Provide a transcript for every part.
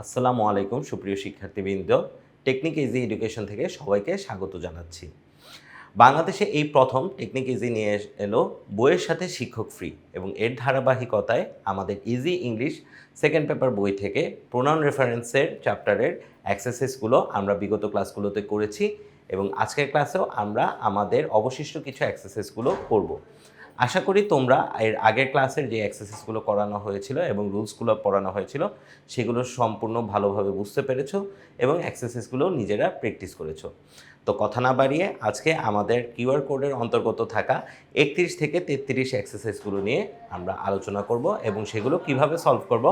আসসালামু আলাইকুম সুপ্রিয় শিক্ষার্থীবৃন্দ, টেকনিক ইজি এডুকেশন থেকে সবাইকে স্বাগত জানাচ্ছি। বাংলাদেশে এই প্রথম টেকনিক ইজি নিয়ে এলো বইয়ের সাথে শিক্ষক ফ্রি, এবং এর ধারাবাহিকতায় আমাদের ইজি ইংলিশ সেকেন্ড পেপার বই থেকে প্রোনাউন রেফারেন্সের চ্যাপ্টারের এক্সারসাইজগুলো আমরা বিগত ক্লাসগুলোতে করেছি, এবং আজকের ক্লাসেও আমরা আমাদের অবশিষ্ট কিছু এক্সারসাইজগুলো করব। আশা করি তোমরা এর আগের ক্লাসের যে এক্সারসাইজগুলো করানো হয়েছিল এবং রুলসগুলো পড়ানো হয়েছিল সেগুলো সম্পূর্ণ ভালোভাবে বুঝতে পেরেছো এবং এক্সারসাইজগুলো নিজেরা প্র্যাকটিস করেছো। তো কথা না বাড়িয়ে আজকে আমাদের কিউআর কোডের অন্তর্গত থাকা 31 থেকে 33 এক্সারসাইজগুলো নিয়ে আমরা আলোচনা করব এবং সেগুলো কিভাবে সলভ করব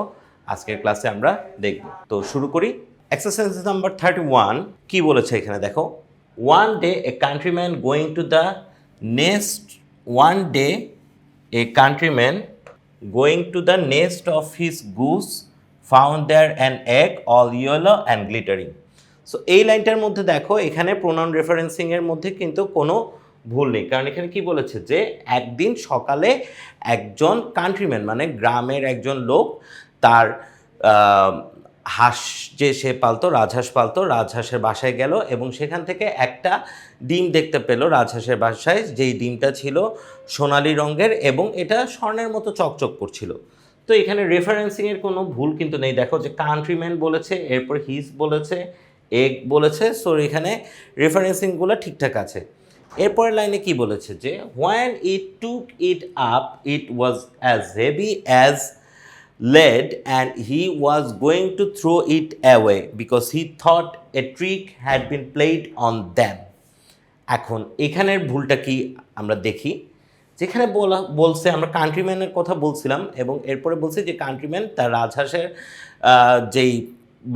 আজকের ক্লাসে আমরা দেখব। তো শুরু করি। এক্সারসাইজ নাম্বার 31 কি বলেছে এখানে দেখো। One day A countryman going to the next One day, a countryman going to the nest of his goose found there an egg all yellow and glittering. So এই লাইনটার মধ্যে দেখো এখানে প্রোনাউন রেফারেন্সিং এর মধ্যে কিন্তু কোনো ভুল নেই, কারণ এখানে কি বলেছে যে একদিন সকালে একজন কান্ট্রিম্যান মানে গ্রামের একজন লোক তার হাঁস যে সে পালতো, রাজহাঁস পালতো, রাজহাঁসের বাসায় গেল এবং সেখান থেকে একটা ডিম দেখতে পেল রাজহাঁসের বাসায়, যেই ডিমটা ছিল সোনালি রঙের এবং এটা স্বর্ণের মতো চকচক করছিল। তো এখানে রেফারেন্সিংয়ের কোনো ভুল কিন্তু নেই। দেখো যে কান্ট্রিম্যান বলেছে, এরপর হিজ বলেছে, এগ বলেছে, সো এখানে রেফারেন্সিংগুলো ঠিকঠাক আছে। এরপরের লাইনে কি বলেছে যে when it took it up it was as heavy as lead and he was going to throw it away because he thought a trick had been played on them. এখন এখানের ভুলটা কি আমরা দেখি। যেখানে বলছে আমরা কান্ট্রিম্যানের কথা বলছিলাম এবং এরপরে বলছে যে কান্ট্রিম্যান তার রাজহাঁসের যেই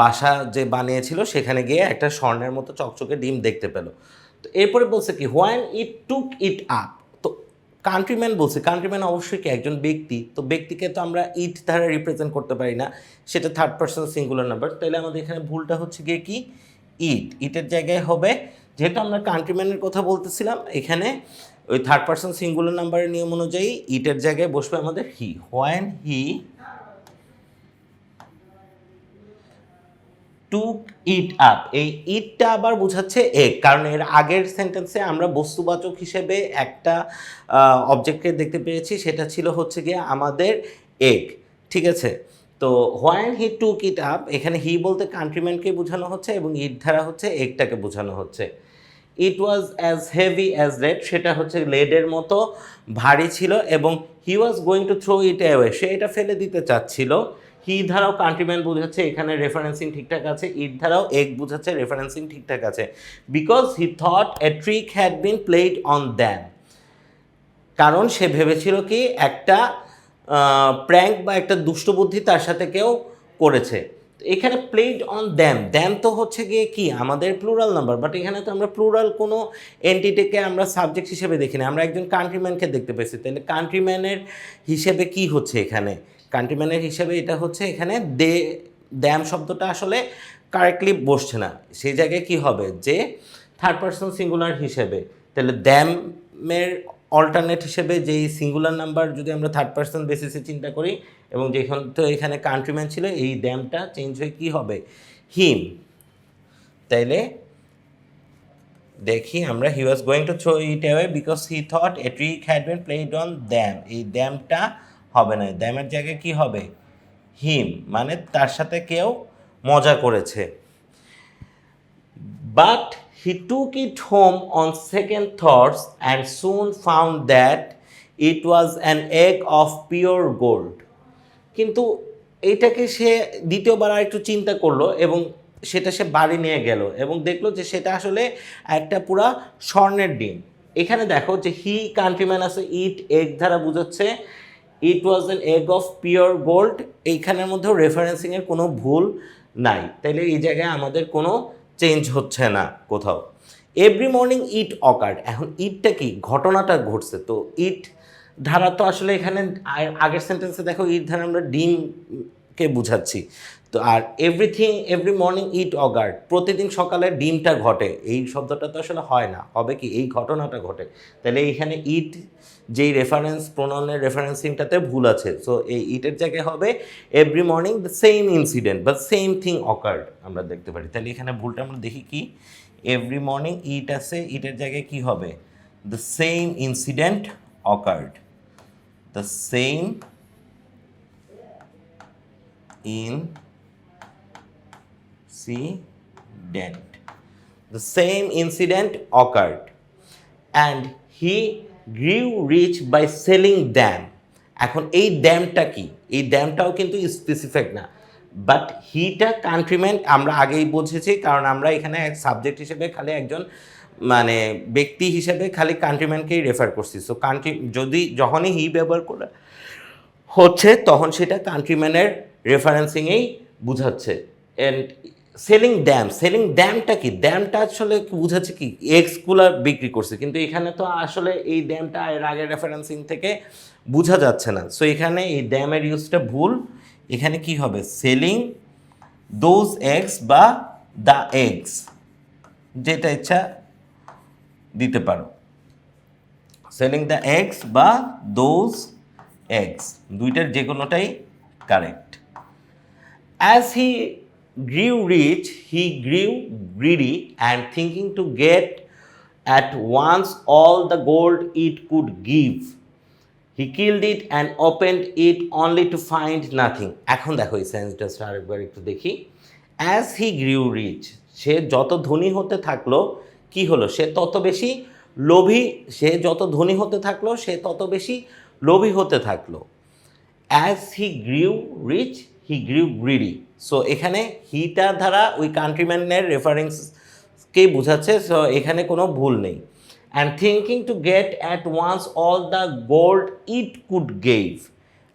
বাসা যে বানিয়েছিল সেখানে গিয়ে একটা স্বর্ণের মতো চকচকে ডিম দেখতে পেল। তো এরপরে বলছে কি when it took it up, countryman বলছে, কান্ট্রিম্যান অবশ্যই কি একজন ব্যক্তি, তো ব্যক্তিকে তো আমরা ইট দ্বারা রিপ্রেজেন্ট করতে পারি না, সেটা থার্ড পারসন সিঙ্গুলার নাম্বার। তাহলে আমাদের এখানে ভুলটা হচ্ছে গিয়ে কি ইটের জায়গায় হবে, যেহেতু আমরা কান্ট্রিম্যানের কথা বলতেছিলাম এখানে ওই থার্ড পারসন সিঙ্গুলার নাম্বারের নিয়ম অনুযায়ী ইটের জায়গায় বসবে আমাদের হি। When he took it up, এই ইটটা আবার বোঝাচ্ছে এগ, কারণ এর আগের সেন্টেন্সে আমরা বস্তুবাচক হিসেবে একটা অবজেক্টকে দেখতে পেয়েছি, সেটা ছিল হচ্ছে গিয়ে আমাদের এগ। ঠিক আছে, তো when he took it up এখানে হি বলতে কান্ট্রিম্যানকে বোঝানো হচ্ছে এবং ইট ধারা হচ্ছে এগটাকে বোঝানো হচ্ছে। It was as heavy as lead, সেটা হচ্ছে লেডের মতো ভারী ছিল এবং he was going to throw it away, সে এটা ফেলে দিতে চাচ্ছিল। হি ধারাও কান্ট্রিম্যান বোঝাচ্ছে, এখানে রেফারেন্সিং ঠিকঠাক আছে। ইট ধারাও এগ বোঝাচ্ছে, রেফারেন্সিং ঠিকঠাক আছে। Because he thought a trick had been played on them, কারণ সে ভেবেছিল কি একটা প্র্যাঙ্ক বা একটা দুষ্টবুদ্ধি তার সাথে কেউ করেছে। এখানে প্লেড অন দ্যাম, দ্যাম তো হচ্ছে গিয়ে কি আমাদের প্লুরাল নাম্বার, বাট এখানে তো আমরা প্লুরাল কোনো এন্টিটিকে আমরা সাবজেক্ট হিসেবে দেখি না, আমরা একজন কান্ট্রিম্যানকে দেখতে পেয়েছি। তাহলে কান্ট্রিম্যানের হিসেবে কি হচ্ছে এখানে, কান্ট্রিম্যানের হিসেবে এটা হচ্ছে এখানে দ্যাম শব্দটা আসলে কারেক্টলি বসছে না, সেই জায়গায় কি হবে যে থার্ড পারসন সিঙ্গুলার হিসেবে। তাহলে দ্যামের অল্টারনেট হিসেবে যেই সিঙ্গুলার নাম্বার যদি আমরা থার্ড পারসন বেসিসে চিন্তা করি এবং যেখানে তো এখানে কান্ট্রিম্যান ছিল, এই দ্যামটা চেঞ্জ হয়ে কি হবে হিম। তাইলে দেখি আমরা he was going to throw it away because he thought a trick had been played on them, এই দ্যামটা হবে না, দ্যামের জায়গায় কি হবে হিম, মানে তার সাথে কেউ মজা করেছে। But he took it home on second thoughts and soon found that it was an egg of pure gold. কিন্তু এইটাকে সে দ্বিতীয়বার আর একটু চিন্তা করলো এবং সেটা সে বাড়ি নিয়ে গেল এবং দেখলো যে সেটা আসলে একটা পুরা স্বর্ণের ডিম। এখানে দেখো যে হি কান্ট্রিম্যান আছে, ইট এগ দ্বারা বোঝাচ্ছে, it was an egg of pure gold, এইখানের মধ্যেও রেফারেন্সিংয়ের কোনো ভুল নাই। তাইলে এই জায়গায় আমাদের কোনো চেঞ্জ হচ্ছে না কোথাও। এভরি মর্নিং ইট অকার্ড, এখন ইটটা কি ঘটনাটা ঘটছে, তো ইট ধারা তো আসলে এখানে আগের সেন্টেন্সে দেখো ইট ধারা আমরা ডিমকে বুঝাচ্ছি, তো আর এভরিথিং এভরি মর্নিং ইট অগার্ড, প্রতিদিন সকালে ডিমটা ঘটে, এই শব্দটা তো আসলে হয় না, হবে কি এই ঘটনাটা ঘটে। তাহলে এইখানে ইট যেই রেফারেন্স প্রোনাউনের রেফারেন্সিংটাতে ভুল আছে, সো এই ইটের জায়গায় হবে every morning the same incident বা সেম থিং অকার্ড আমরা দেখতে পারি। তাহলে এখানে ভুলটা আমরা দেখি কি, এভরি মর্নিং ইট আছে, ইটের জায়গায় কি হবে the same incident occurred, the same incident. The same incident occurred and he grew rich by selling them. এখন এই ড্যামটা কি, এই ড্যামটাও কিন্তু স্পেসিফিক না, বাট হিটা কান্ট্রিম্যান আমরা আগেই বুঝেছি, কারণ আমরা এখানে এক সাবজেক্ট হিসেবে খালি একজন মানে ব্যক্তি হিসেবে খালি কান্ট্রিম্যানকেই রেফার করছি। সো কান্ট্রি যদি যখনই হি ব্যবহার করে হচ্ছে তখন সেটা কান্ট্রিম্যানের রেফারেন্সিংয়েই বুঝাচ্ছে। অ্যান্ড সেলিং ড্যামটা কি, ড্যামটা আসলে বুঝাচ্ছে কি এক্সগুলো বিক্রি করছে, কিন্তু এখানে তো আসলে এই ড্যামটা এর আগের রেফারেন্সিং থেকে বোঝা যাচ্ছে না। সো এখানে এই ড্যামের ইউজটা ভুল, এখানে কি হবে সেলিং দোজ এগস বা দ্য এগস, যেটা ইচ্ছা দিতে পারো, সেলিং দ্য এগস বা দোজ এগস, দুইটার যে কোনোটাই correct. As he grew rich, he grew greedy and thinking to get at once all the gold it could give. He killed it and opened it only to find nothing. এখন দেখো এই সেন্টেন্সটা আরেকবার একটু দেখি। As he grew rich, সে যত ধনী হতে থাকলো কি হলো, সে তত বেশি লোভী, সে যত ধনী হতে থাকলো সে তত বেশি লোভী হতে থাকলো। As he grew rich, he grew greedy. So এখানে হিটা দ্বারা ওই কান্ট্রিম্যানের রেফারেন্সকেই বোঝাচ্ছে, সো এখানে কোনো ভুল নেই। And thinking to get at once all the gold it could gave,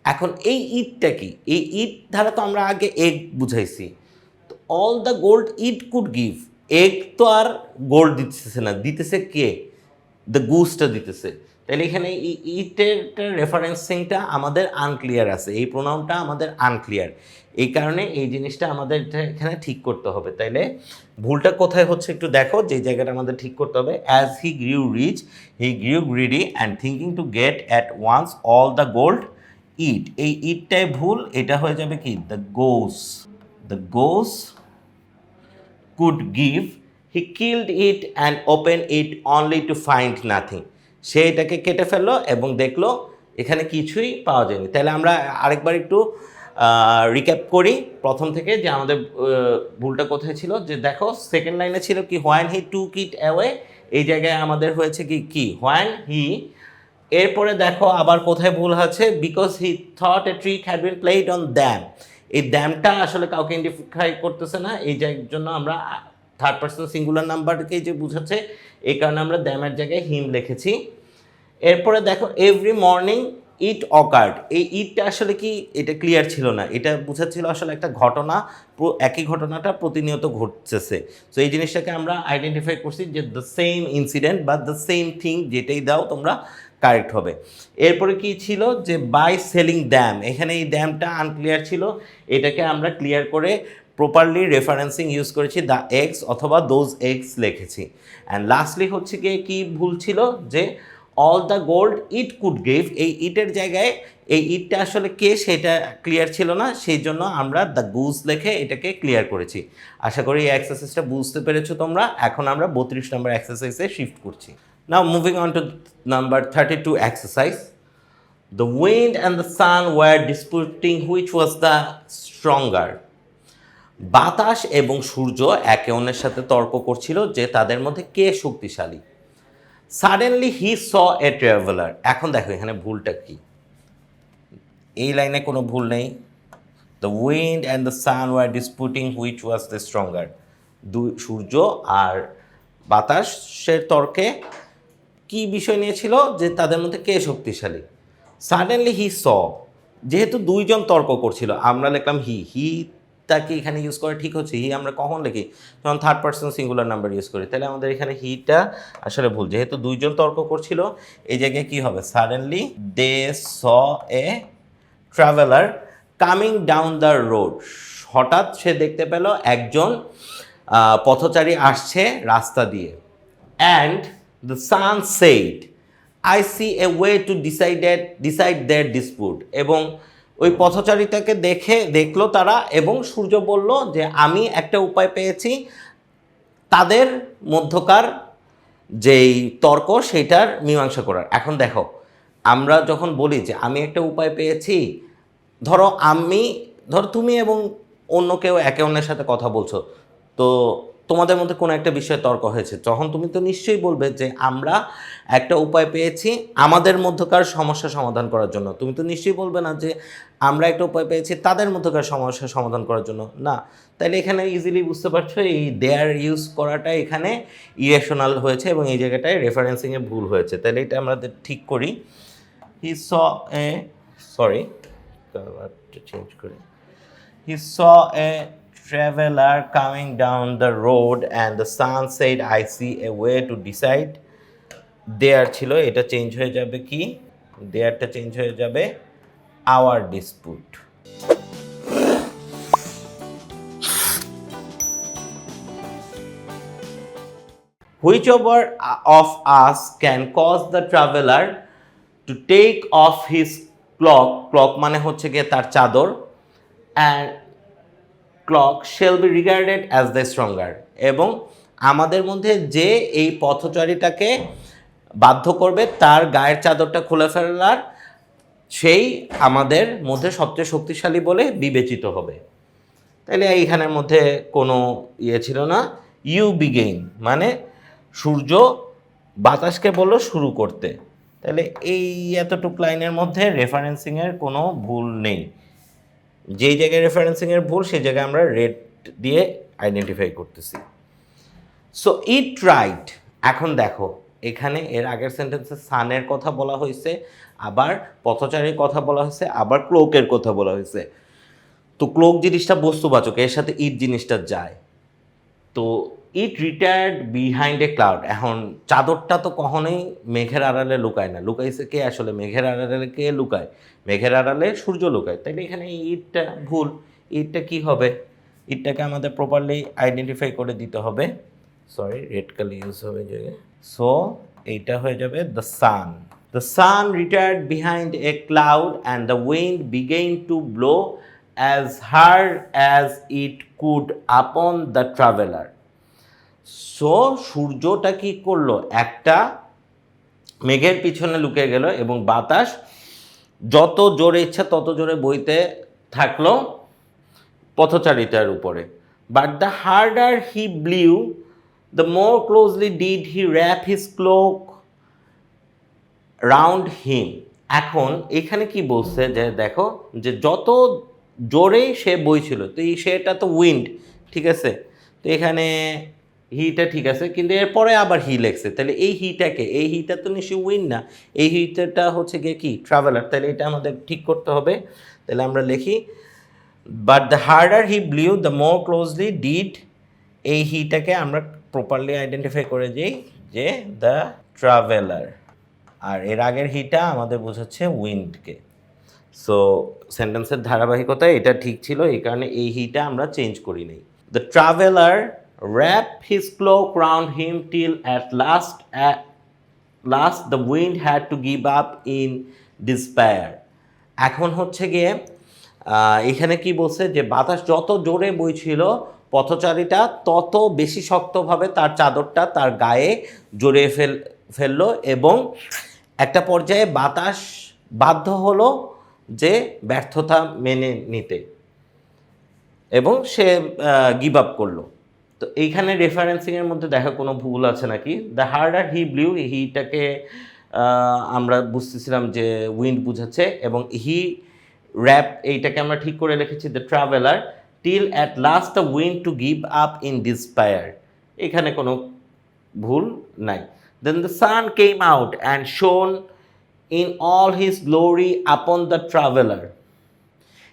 এখন এই ইটটা কি, এই ইট দ্বারা তো আমরা আগে এগ বুঝাইছি, তো all the gold it could give, egg তো আর গোল্ড দিতেছে না, দিতেছে কে, দ্য গুসটা দিতেছে। তাহলে এখানে ইটের রেফারেন্সিংটা আমাদের আনক্লিয়ার আছে, এই প্রোনাউনটা আমাদের আনক্লিয়ার, এই কারণে এই জিনিসটা আমাদের এখানে ঠিক করতে হবে। তাইলে ভুলটা কোথায় হচ্ছে একটু দেখো, যে জায়গাটা আমাদের ঠিক করতে হবে। As he grew rich he grew greedy and thinking to get at once all the gold it, এই ইটটাই ভুল, এটা হয়ে যাবে কি the goose could give, he killed it and open it only to find nothing, সে এটাকে কেটে ফেললো এবং দেখলো এখানে কিছুই পাওয়া যায়নি। তাহলে আমরা আরেকবার একটু রিক্যাপ করি প্রথম থেকে, যে আমাদের ভুলটা কোথায় ছিল। যে দেখো সেকেন্ড লাইনে ছিল কি when he took it away, এই জায়গায় আমাদের হয়েছে কি হোয়াইন হি, এরপরে দেখো আবার কোথায় ভুল আছে, because he thought a trick had been played on them, এই দ্যামটা আসলে কাউকে আইডেন্টিফাই করতেছে না, এই জন্য আমরা থার্ড পার্সন সিঙ্গুলার নাম্বারকেই যে বুঝাচ্ছে, এই কারণে আমরা দ্যামের জায়গায় হিম লিখেছি। এরপরে দেখো এভরি মর্নিং ইট অকার্ড, এই ইটটা আসলে কি এটা ক্লিয়ার ছিল না, এটা বোঝাচ্ছিল আসলে একটা ঘটনা, একই ঘটনাটা প্রতিনিয়ত ঘটতেছে। সো এই জিনিসটাকে আমরা আইডেন্টিফাই করছি যে দ্য সেম ইনসিডেন্ট বা দ্য সেম থিং, যেটাই দাও তোমরা কারেক্ট হবে। এরপরে কি ছিল যে বাই সেলিং দ্যাম, এখানে এই দ্যামটা আনক্লিয়ার ছিল, এটাকে আমরা ক্লিয়ার করে প্রপারলি রেফারেন্সিং ইউজ করেছি, দ্য এগস অথবা দোজ এগস লিখেছি। অ্যান্ড লাস্টলি হচ্ছে গিয়ে কি ভুল ছিল, যে all the gold it could give, এই ইটের জায়গায় এই ইটটা আসলে কে সেটা ক্লিয়ার ছিল না, সেই জন্য আমরা দ্য গুজ লিখে এটাকে ক্লিয়ার করেছি। আশা করি এই এক্সারসাইজটা বুঝতে পেরেছো তোমরা। এখন আমরা 32 নম্বর এক্সারসাইজে শিফট করছি। Now moving on to number 32 exercise. The wind and the sun were disputing which was the stronger. বাতাস এবং সূর্য একে অন্যের সাথে তর্ক করছিল যে তাদের মধ্যে কে শক্তিশালী। Suddenly he saw a traveller, এখন দেখো এখানে ভুলটা কি, এই লাইনে কোনো ভুল নেই। The wind and the sun were disputing which was the stronger, সূর্য আর বাতাসের তর্কে কি বিষয় নিয়েছিল, যে তাদের মধ্যে কে শক্তিশালী। সাডেনলি হি স, যেহেতু দুইজন তর্ক করছিল, আমরা লিখলাম হি তাকে এখানে ইউজ করে ঠিক হচ্ছে, হি আমরা কখন লিখি যখন third person singular number use করি, তাহলে আমাদের এখানে হিটা আসলে ভুল, যেহেতু দুইজন তর্ক করছিল এই জায়গায় কি হবে, suddenly they saw a traveller coming down the road, হঠাৎ সে দেখতে পেল একজন পথচারী আসছে রাস্তা দিয়ে। And the sun said, I see a way to decide their dispute. এবং ওই পথচারীটাকে দেখলো তারা, এবং সূর্য বলল যে আমি একটা উপায় পেয়েছি তাদের মধ্যকার যেই তর্ক সেটার মীমাংসা করার। এখন দেখো, আমরা যখন বলি যে আমি একটা উপায় পেয়েছি, ধরো তুমি এবং অন্য কেউ একে অন্যের সাথে কথা বলছো, তো তোমাদের মধ্যে কোনো একটা বিষয়ে তর্ক হয়েছে, তখন তুমি তো নিশ্চয়ই বলবে যে আমরা একটা উপায় পেয়েছি আমাদের মধ্যকার সমস্যা সমাধান করার জন্য। তুমি তো নিশ্চয়ই বলবে না যে আমরা একটা উপায় পেয়েছি তাদের মধ্যকার সমস্যা সমাধান করার জন্য, না। তাইলে এখানে ইজিলি বুঝতে পারছো এই দেয়ার ইউজ করাটা এখানে ইরেশনাল হয়েছে এবং এই জায়গাটায় রেফারেন্সিংয়ে ভুল হয়েছে। তাহলে এটা আমাদের ঠিক করি। হি স এ সরি চেঞ্জ করি He saw a traveler coming down the road and the sun said, I see a way to decide. There ছিল, এটা চেঞ্জ হয়ে যাবে কি? দেয়ারটা চেঞ্জ হয়ে যাবে our dispute. Whichever of us can cause the traveler to take off his cloak মানে হচ্ছে গিয়ে তার চাদর, and clock shall be regarded as the stronger. এবং আমাদের মধ্যে যে এই পথচারীটাকে বাধ্য করবে তার গায়ের চাদরটা খুলে ফেলার, সেই আমাদের মধ্যে সবচেয়ে শক্তিশালী বলে বিবেচিত হবে। তাহলে এইখানের মধ্যে কোনো ছিল না। ইউ বিগেইন মানে সূর্য বাতাসকে বলল শুরু করতে। তাহলে এই এতটুক লাইনের মধ্যে রেফারেন্সিংয়ের কোনো ভুল নেই। যেই জায়গায় রেফারেন্সিংয়ের ভুল সেই জায়গায় আমরা রেড দিয়ে আইডেন্টিফাই করতেছি। So it right. এখন দেখো, এখানে এর আগের সেন্টেন্সে সানের কথা বলা হয়েছে, আবার পথচারীর কথা বলা হয়েছে, আবার ক্লোকের কথা বলা হয়েছে। তো ক্লোক জিনিসটা বস্তুবাচক, এর সাথে ইট জিনিসটা যায়। তো ইট রিটায়ার্ড বিহাইন্ড এ ক্লাউড। এখন চাদরটা তো কখনোই মেঘের আড়ালে লুকায় না। লুকাইছে কে আসলে? মেঘের আড়ালে কে লুকায়? মেঘের আড়ালে সূর্য লুকায়। তাইলে এখানে ইটটা ভুল। ইটটা কি হবে? ইটটাকে আমাদের প্রপারলি আইডেন্টিফাই করে দিতে হবে। সরি, রেড কালার ইউজ হবে জায়গায়। সো এইটা হয়ে যাবে the sun. The sun retired behind a cloud and the wind began to blow as hard as it could upon the traveler. So সূর্যটা কি করলো? একটা মেঘের পিছনে লুকিয়ে গেল এবং বাতাস যত জোরে ইচ্ছা তত জোরে বইতে থাকলো পথচারীটার উপরে। But the harder he blew the more closely did he wrap his cloak round him. এখন এখানে কি বলছে যে দেখো, যে যত জোরেই সে বইছিল, তো এই সেটা তো উইন্ড, ঠিক আছে। তো এখানে হিটা ঠিক আছে, কিন্তু এরপরে আবার হি লেগছে। তাহলে এই হিটাকে, এই হিটা তো নিশ্চয়ই উইন্ড না, এই হিটাটা হচ্ছে গিয়ে কি? ট্রাভেলার। তাহলে এটা আমাদের ঠিক করতে হবে। তাহলে আমরা লিখি but the harder he blew the more closely did, এই হিটাকে আমরা প্রপারলি আইডেন্টিফাই করে দিই যে দ্য ট্রাভেলার, আর এর আগের হিটা আমাদের বোঝাচ্ছে উইন্ডকে। সো সেন্টেন্সের ধারাবাহিকতা এটা ঠিক ছিল, এই কারণে এই হিটা আমরা চেঞ্জ করি নাই। The traveller wrap his cloak round him till at last the wind had to give up in despair. এখন হচ্ছে গিয়ে এখানে কি বলছে যে বাতাস যত জোরে বইছিল, পথচারীটা তত বেশি শক্তভাবে তার চাদরটা তার গায়ে জড়িয়ে ফেললো এবং একটা পর্যায়ে বাতাস বাধ্য হলো যে ব্যর্থতা মেনে নিতে এবং সে গিভ আপ করলো। তো এইখানে রেফারেন্সিংয়ের মধ্যে দেখা কোনো ভুল আছে নাকি? দ্য হার্ডার হি ব্লিউ, হিটাকে আমরা বুঝতেছিলাম যে উইন্ড বুঝাচ্ছে, এবং হি র্যাপ এইটাকে আমরা ঠিক করে লিখেছি the traveller till at last the wind to give up in despair. এখানে কোনো ভুল নাই। Then the sun came out and shone in all his glory upon the traveller.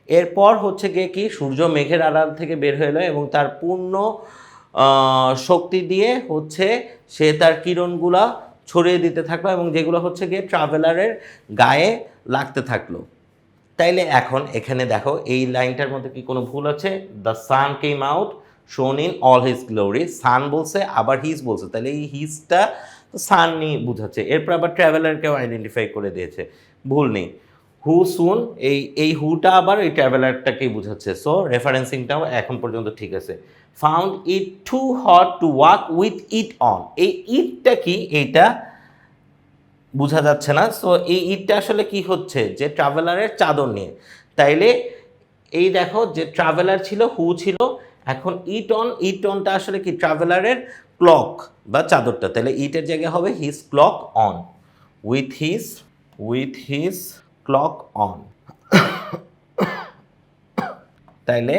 এরপর হচ্ছে গিয়ে কি, সূর্য মেঘের আড়াল থেকে বের হয়ে এলো এবং তার পূর্ণ শক্তি দিয়ে হচ্ছে সে তার কিরণগুলা ছড়িয়ে দিতে থাকলো এবং যেগুলো হচ্ছে গিয়ে ট্রাভেলারের গায়ে লাগতে থাকলো। তাইলে এখন এখানে দেখো এই লাইনটার মধ্যে কি কোনো ভুল আছে? The sun came out shone in all his glory. Sun বলছে আবার হিজ বলছে, তাহলে এই হিজটা সান নিয়ে বুঝাচ্ছে। এরপর আবার ট্রাভেলারকেও আইডেন্টিফাই করে দিয়েছে, ভুল নেই। হু সুন, এই হুটা আবার এই ট্রাভেলারটাকেই বুঝাচ্ছে। সো রেফারেন্সিংটাও এখন পর্যন্ত ঠিক আছে। Found it too hot to walk with it on, এই ইটটা কি এইটা বোঝা যাচ্ছে না। সো এই ইটটা আসলে কি হচ্ছে, যে ট্রাভেলারের চাদর নিয়ে। তাইলে এই দেখো যে ট্রাভেলার ছিল, হু ছিল, এখন ইট অনটা আসলে কি ট্রাভেলারের ক্লক বা চাদরটা। তাহলে ইটের জায়গায় হবে his cloak on, with his cloak on. তাইলে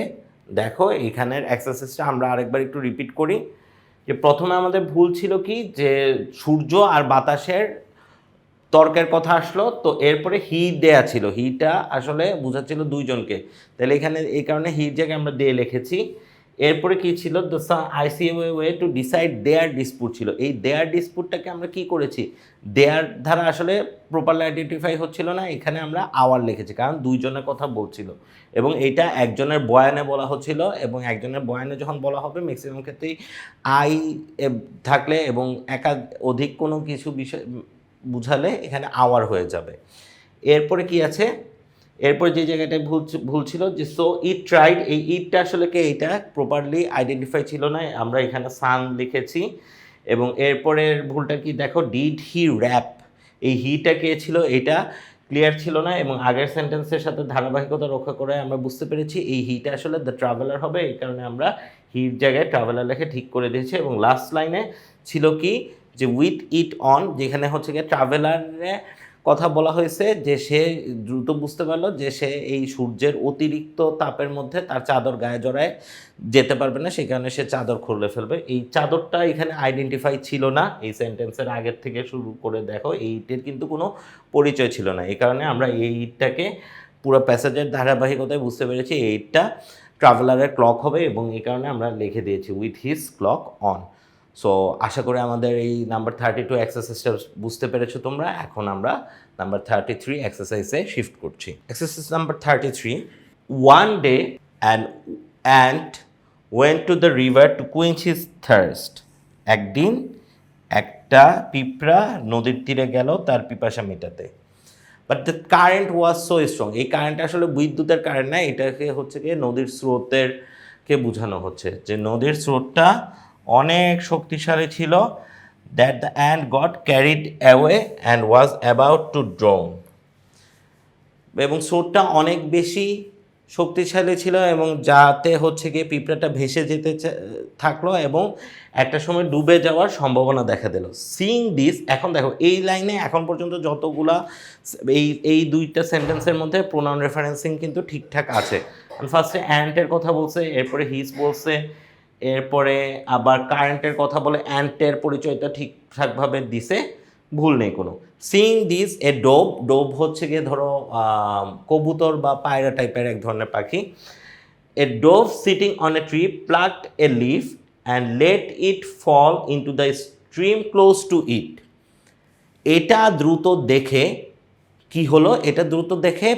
দেখো এখানের এক্সারসাইজটা আমরা আরেকবার একটু রিপিট করি। যে প্রথমে আমাদের ভুল ছিল কি, যে সূর্য আর বাতাসের তর্কের কথা আসলো, তো এরপরে হি দেয়া ছিল, হিটা আসলে বোঝাচ্ছিল দুইজনকে, তাহলে এখানে এই কারণে হির জায়গায় আমরা দে লিখেছি। এরপরে কি ছিল, the I see way to decide their dispute ছিল। এই দেয়ার ডিসপুটটাকে আমরা কি করেছি, দেয়ার দ্বারা আসলে প্রপারলি আইডেন্টিফাই হচ্ছিল না, এখানে আমরা আওয়ার লিখেছি, কারণ দুইজনের কথা বলছিল এবং এইটা একজনের বয়ানে বলা হচ্ছিল, এবং একজনের বয়ানে যখন বলা হবে ম্যাক্সিমাম ক্ষেত্রেই আই থাকলে এবং অধিক কোনো কিছু বিষয় বুঝালে এখানে আওয়ার হয়ে যাবে। এরপরে কি আছে, এরপরে যে জায়গাটায় ভুল ছিল যে সো ইট ট্রাইড, এই ইটটা আসলে কি এইটা প্রপারলি আইডেন্টিফাই ছিল না, আমরা এখানে সান লিখেছি। এবং এরপরের ভুলটা কি দেখো, ডিড হি র্যাপ, এই হিটা কে ছিল এটা ক্লিয়ার ছিল না, এবং আগের সেন্টেন্সের সাথে ধারাবাহিকতা রক্ষা করে আমরা বুঝতে পেরেছি এই হিটা আসলে দ্য ট্রাভেলার হবে, এই কারণে আমরা হির জায়গায় ট্রাভেলার লিখে ঠিক করে দিয়েছি। এবং লাস্ট লাইনে ছিল কি, যে উইথ ইট অন, যেখানে হচ্ছে গিয়ে ট্রাভেলারে কথা বলা হয়েছে, যে সে দ্রুত বুঝতে পারলো যে সে এই সূর্যের অতিরিক্ত তাপের মধ্যে তার চাদর গায়ে জড়ায় যেতে পারবে না, সেই কারণে সে চাদর খুলে ফেলবে। এই চাদরটা এখানে আইডেন্টিফাই ছিল না, এই সেন্টেন্সের আগের থেকে শুরু করে দেখো এই ইটের কিন্তু কোনো পরিচয় ছিল না, এই কারণে আমরা এই ইটটাকে পুরো প্যাসেজের ধারাবাহিকতায় বুঝতে পেরেছি এই ইটটা ট্রাভেলারের ক্লক হবে, এবং এই কারণে আমরা লিখে দিয়েছি with his cloak on. So আশা করি আমাদের এই নাম্বার 32 এক্সারসাইজটা বুঝতে পেরেছো তোমরা। এখন আমরা নাম্বার 33 এক্সারসাইজে শিফট করছি। Exercise number 33, one day and went to the river to quench his thirst. একদিন একটা পিঁপড়া নদীর তীরে গেল তার পিপাসা মেটাতে। But the current was so strong, এই কারেন্ট আসলে বিদ্যুতের কারেন্ট না, এটাকে হচ্ছে কি নদীর স্রোতেরকে বোঝানো হচ্ছে, যে নদীর স্রোতটা অনেক শক্তিশালী ছিল। That the ant got carried away and was about to drown, এবং স্রোতটা অনেক বেশি শক্তিশালী ছিল, এবং যাতে হচ্ছে গিয়ে পিঁপড়াটা ভেসে যেতে থাকলো এবং একটা সময় ডুবে যাওয়ার সম্ভাবনা দেখা দিল। সিইং দিস, এখন দেখো এই লাইনে এখন পর্যন্ত যতগুলা এই দুইটা সেন্টেন্সের মধ্যে প্রোনাউন রেফারেন্সিং কিন্তু ঠিকঠাক আছে। ফার্স্টে অ্যান্টের কথা বলছে, এরপরে হিজ বলছে, এরপরে আবার কারেন্টের কথা বলে অ্যান্টের পরিচয়টা ঠিকঠাকভাবে দিছে, ভুল নেই কোনো। সিইং দিস এ ডোভ হচ্ছে গিয়ে ধরো কবুতর বা পায়রা টাইপের এক ধরনের পাখি। A dove sitting on a tree plucked a leaf and let it fall into the stream close to it. এটা দ্রুত দেখে কি হলো, এটা দ্রুত দেখে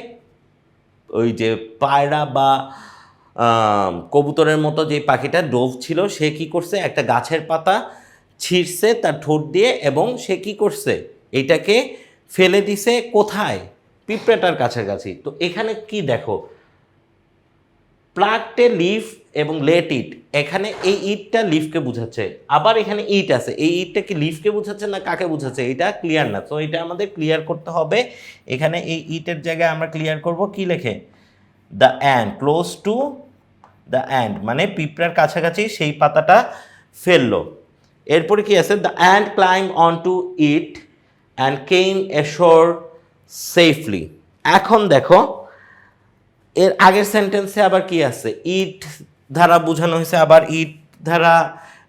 ওই যে পায়রা বা কবুতরের মতো যে পাখিটা ডোভ ছিল, সে কি করছে, একটা গাছের পাতা ছিঁড়ছে তার ঠোঁট দিয়ে, এবং সে কি করছে, এটাকে ফেলে দিছে কোথায়, পিঁপড়াটার কাছাকাছি। তো এখানে কি দেখো, প্লাকটে লিফ এবং লেট ইট, এখানে এই ইটটা লিফকে বুঝাচ্ছে, আবার এখানে ইট আছে, এই ইটটা কি লিফকে বুঝাচ্ছে না কাকে বুঝাচ্ছে, এটা ক্লিয়ার না। তো এটা আমাদের ক্লিয়ার করতে হবে। এখানে এই ইটের জায়গায় আমরা ক্লিয়ার করব কি লেখে, the ant close to the ant, মানে পিঁপড়ার কাছাকাছি সেই পাতাটা ফেললো। এরপরে কি আছে, the ant climb on to it and came ashore safely. এখন দেখো এর আগের সেন্টেন্সে আবার কি আছে, ইট দ্বারা বোঝানো হয়েছে, আবার ইট দ্বারা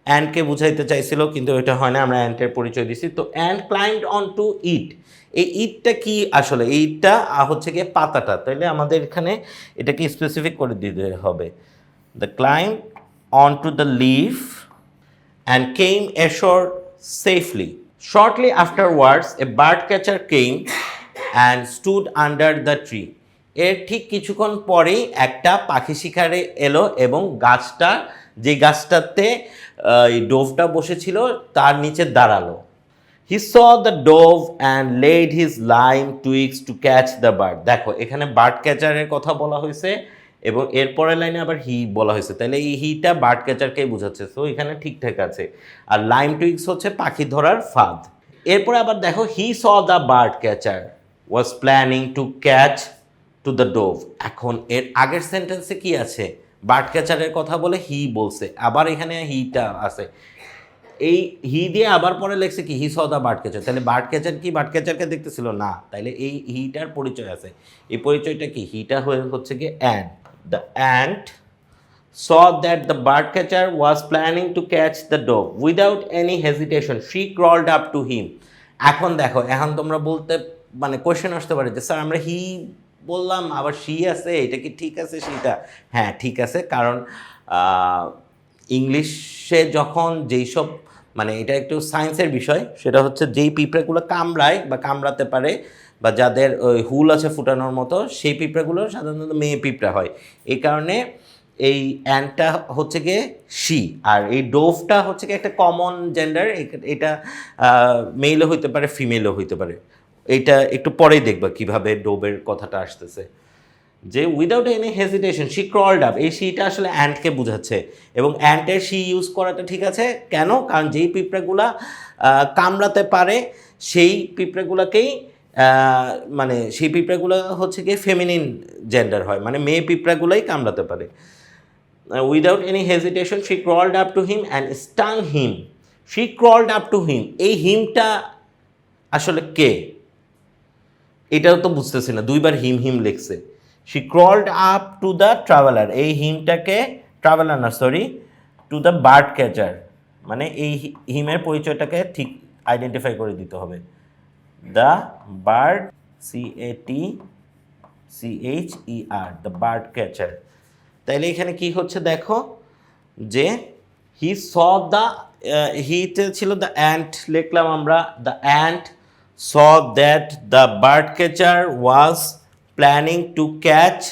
অ্যান্ডকে বুঝাইতে চাইছিল, কিন্তু এটা হয় না, আমরা অ্যান্ডের পরিচয় দিছি। তো অ্যান্ড ক্লাইম্বড অন টু ইট, এই ইটটা কি আসলে, এই ইটটা হচ্ছে গিয়ে পাতাটা, তাইলে আমাদের এখানে এটাকে স্পেসিফিক করে দিতে হবে। The climb on to the leaf and came ashore safely. Shortly afterwards, a bird catcher came and stood under the tree. এর ঠিক কিছুক্ষণ পরেই একটা পাখি শিকারে এলো এবং যে গাছটাতে এই ডোভটা বসেছিল তার নিচে দাঁড়ালো। He saw the dove and laid his lime twigs to catch the bird. দেখো এখানে বার্ড ক্যাচারের কথা বলা হয়েছে এবং এরপরের লাইনে আবার হি বলা হয়েছে, তাহলে এই হিটা বার্ড ক্যাচারকেই বোঝাচ্ছে। সো এখানে ঠিকঠাক আছে। আর লাইম টুইগস হচ্ছে পাখি ধরার ফাঁদ। এরপরে আবার দেখো he saw the bird catcher was planning to catch to the dove. এখন এর আগের সেন্টেন্সে কি আছে? বার্ড ক্যাচারের কথা বলে হি বলছে, আবার এখানে হিটা আছে। এই হি দিয়ে আবার পরে লেখছে কি হি স দ্য বার্ড ক্যাচার। তাহলে বার্ড ক্যাচার কি বার্ড ক্যাচারকে দেখতেছিল না, তাইলে এই হিটার পরিচয় আছে। এই পরিচয়টা কি? হিটা হচ্ছে কি ant. The ant saw that the bird catcher was planning to catch the dove. Without any hesitation she crawled up to him. এখন দেখো, এখন তোমরা বলতে মানে কোয়েশ্চেন আসতে পারে যে স্যার আমরা হি বললাম আবার শি আছে, এটা কি ঠিক আছে? সেটা হ্যাঁ ঠিক আছে, কারণ ইংলিশে যখন যেই সব মানে এটা একটু সায়েন্সের বিষয়, সেটা হচ্ছে যেই পিঁপড়েগুলো কামড়ায় বা কামড়াতে পারে বা যাদের ওই হুল আছে ফুটানোর মতো, সেই পিঁপড়েগুলো সাধারণত মেয়ে পিঁপড়া হয়। এই কারণে এই অ্যান্টটা হচ্ছে গিয়ে শি, আর এই ডোভটা হচ্ছে গিয়ে একটা কমন জেন্ডার। এটা মেলও হইতে পারে ফিমেলও হইতে পারে। এইটা একটু পরেই দেখবা কিভাবে ডোভের কথাটা আসতেছে। যে without any hesitation she crawled up, এই শিটা আসলে অ্যান্টকে বোঝাচ্ছে এবং অ্যান্টের শি ইউজ করাটা ঠিক আছে কেন? কারণ যেই পিঁপড়েগুলা কামড়াতে পারে সেই পিঁপড়েগুলোকেই মানে সেই পিঁপড়েগুলো হচ্ছে গিয়ে ফেমিনিন জেন্ডার হয়, মানে মেয়ে পিঁপড়াগুলোই কামড়াতে পারে। Without any hesitation she crawled up to him and stung him. She crawled up to him, এই হিমটা আসলে কে এটাও তো বুঝতেছি না, দুইবার হিম হিম লিখছে। She crawled up to the traveller, এই হিমটাকে ট্রাভেলার না sorry to the bird catcher, মানে এই হিমের পরিচয়টাকে ঠিক আইডেন্টিফাই করে দিতে হবে। The bird CATCHER, the bird catcher. তাইলে এখানে কি হচ্ছে দেখো যে হি স দ্য হিতে ছিল দ্য অ্যান্ট লিখলাম আমরা, the ant saw that the bird catcher was planning to catch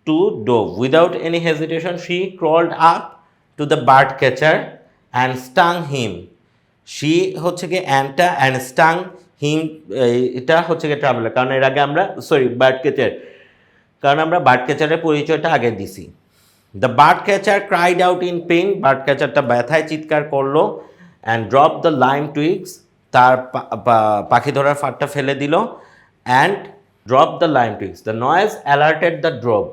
to dove. Without any hesitation she crawled up to the bird catcher and stung him. She হচ্ছে কি অ্যান্টটা and stung him, এটা হচ্ছে কি traveller, কারণ এর আগে আমরা bird catcher, কারণ আমরা বার্ড ক্যাচারের পরিচয়টা আগে দিছি। The bird catcher cried out in pain, bird ক্যাচারটা ব্যথায় চিৎকার করলো। And drop the lime twigs, তার পাখি ধরার ফাঁদটা ফেলে দিল। And drop the lime twigs, the noise alerted the drop.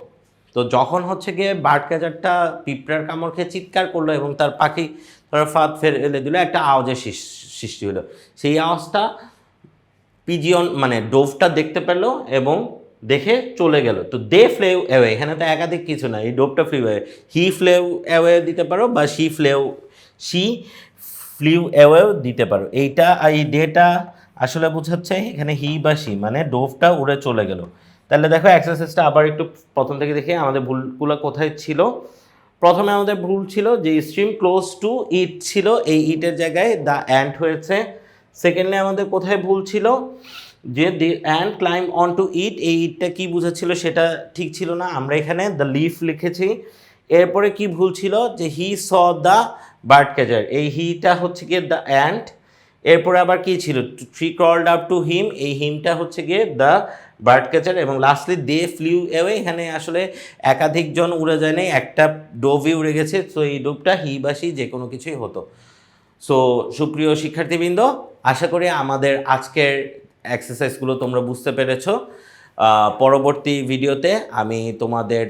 তো যখন হচ্ছে গিয়ে বার্ড ক্যাচারটা পিঁপড়ার কামড় খেয়ে চিৎকার করলো এবং তার পাখি ধরার ফাঁদ ফেলে দিল, একটা আওয়াজের সৃষ্টি হলো। সেই আওয়াজটা পিজিয়ন মানে ডোভটা দেখতে পেল এবং দেখে চলে গেল। তো দে ফ্লেউ অ্যাওয়ে, এখানে তো একাধিক কিছু না, এই ডোভটা ফ্লিউ অ্যাওয়ে, হি ফ্লেউ অ্যাওয়ে দিতে পারো বা শি ফ্লিউ অ্যাওয়েও দিতে পারো। এইটা এই ডেটা আসলে বোঝাচ্ছে এখানে হি বা শি, মানে ডোভটা উড়ে চলে গেল। তাহলে দেখো এক্সারসাইজটা আবার একটু প্রথম থেকে দেখে আমাদের ভুলগুলো কোথায় ছিল। প্রথমে আমাদের ভুল ছিল যে স্ট্রিম ক্লোজ টু ইট ছিল, এই ইটের জায়গায় দ্য অ্যান্ট হয়েছে। সেকেন্ডলি আমাদের কোথায় ভুল ছিল যে দি অ্যান্ট ক্লাইম্ব অন টু ইট, এই ইটটা কী বুঝাচ্ছিল সেটা ঠিক ছিল না, আমরা এখানে দ্য লিফ লিখেছি। এরপরে কি ভুল ছিল যে হি স দ্য বার্ড ক্যাচার, এই হিটা হচ্ছে গিয়ে দ্য অ্যান্ট। এরপরে আবার কি ছিল she crawled up to him, এই হিমটা হচ্ছে গিয়ে দ্য বার্ড ক্যাচার। এবং লাস্টলি দে ফ্লিউ অ্যাওয়ে, এখানে আসলে একাধিকজন উড়ে যায় নাই, একটা ডোভই উড়ে গেছে। তো এই ডোভটা হি বা শি যে কোনো কিছুই হতো। সো সুপ্রিয় শিক্ষার্থীবৃন্দ, আশা করি আমাদের আজকের এক্সারসাইজগুলো তোমরা বুঝতে পেরেছো। পরবর্তী ভিডিওতে আমি তোমাদের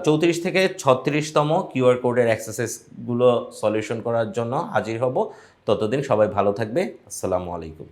34 থেকে 36তম কিউআর কোডের এক্সারসাইজগুলো সলিউশন করার জন্য হাজির হব। ততদিন সবাই ভালো থাকবে। আসসালামু আলাইকুম।